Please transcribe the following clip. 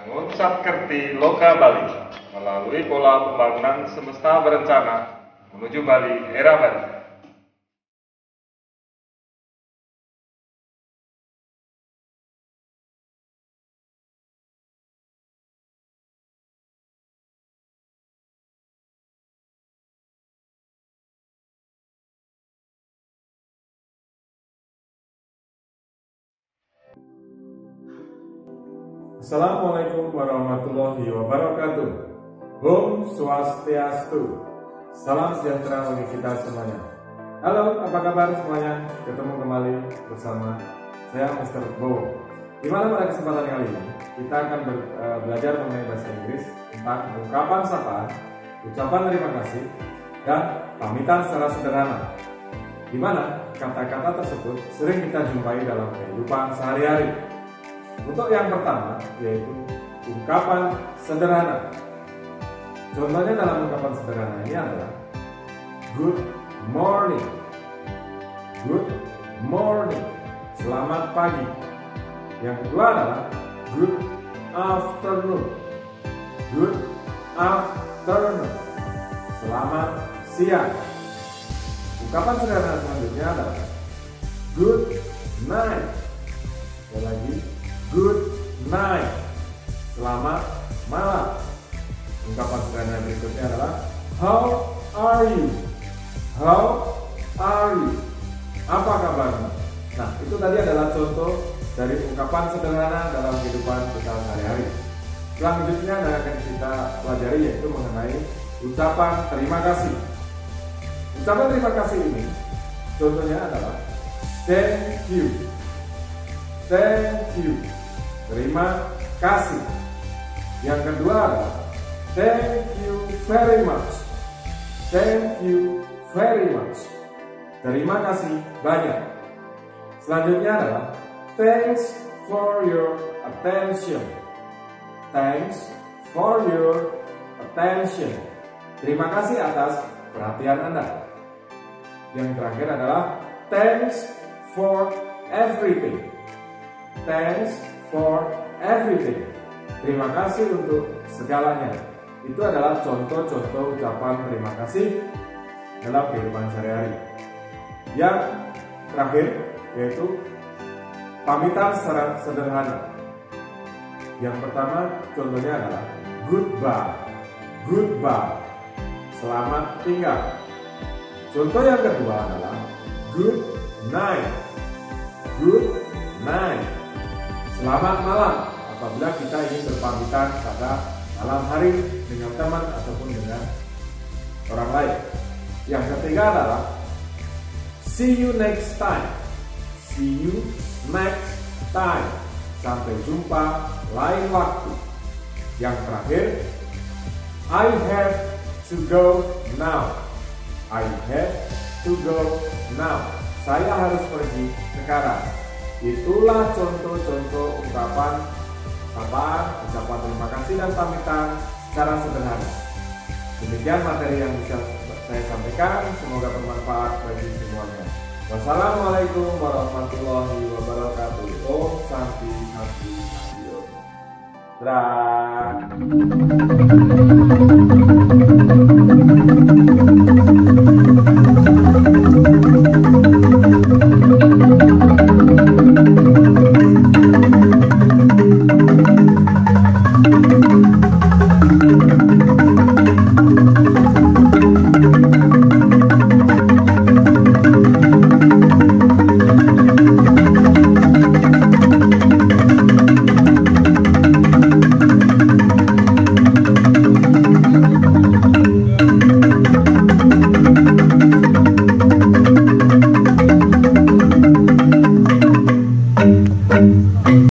Bangun Satkerti Loka Bali melalui pola pembangunan semesta berencana menuju Bali era baru. Assalamualaikum warahmatullahi wabarakatuh. Om Swastiastu. Salam sejahtera bagi kita semuanya. Halo, apa kabar semuanya? Ketemu kembali bersama saya Mr. Bo. Di mana pada kesempatan kali ini kita akan belajar mengenai bahasa Inggris tentang ungkapan sapaan, ucapan terima kasih, dan pamitan secara sederhana. Di mana kata-kata tersebut sering kita jumpai dalam kehidupan sehari-hari. Untuk yang pertama yaitu ungkapan sederhana. Contohnya dalam ungkapan sederhana ini adalah good morning. Good morning. Selamat pagi. Yang kedua adalah good afternoon. Good afternoon. Selamat siang. Ungkapan sederhana selanjutnya adalah good night. Sekali lagi, good night. Selamat malam. Ungkapan sederhana berikutnya adalah how are you? How are you? Apa kabarmu? Nah, itu tadi adalah contoh dari ungkapan sederhana dalam kehidupan kita sehari-hari. Selanjutnya yang akan kita pelajari yaitu mengenai ucapan terima kasih. Ucapan terima kasih ini contohnya adalah thank you. Thank you. Terima kasih. Yang kedua adalah thank you very much. Thank you very much. Terima kasih banyak. Selanjutnya adalah thanks for your attention. Thanks for your attention. Terima kasih atas perhatian Anda. Yang terakhir adalah thanks for everything. Thanks for everything. Terima kasih untuk segalanya. Itu adalah contoh-contoh ucapan terima kasih dalam kehidupan sehari-hari. Yang terakhir yaitu pamitan secara sederhana. Yang pertama contohnya adalah goodbye. Goodbye. Selamat tinggal. Contoh yang kedua adalah good night. Good night. Selamat malam apabila kita ingin berpamitan pada malam hari dengan teman ataupun dengan orang lain. Yang ketiga adalah see you next time. See you next time. Sampai jumpa lain waktu. Yang terakhir, I have to go now. I have to go now. Saya harus pergi sekarang. Itulah contoh-contoh ungkapan sapaan, ucapan terima kasih dan pamitan secara sederhana. Demikian materi yang bisa saya sampaikan, semoga bermanfaat bagi semuanya. Wassalamualaikum warahmatullahi wabarakatuh. Om Santi Santi Santi Om.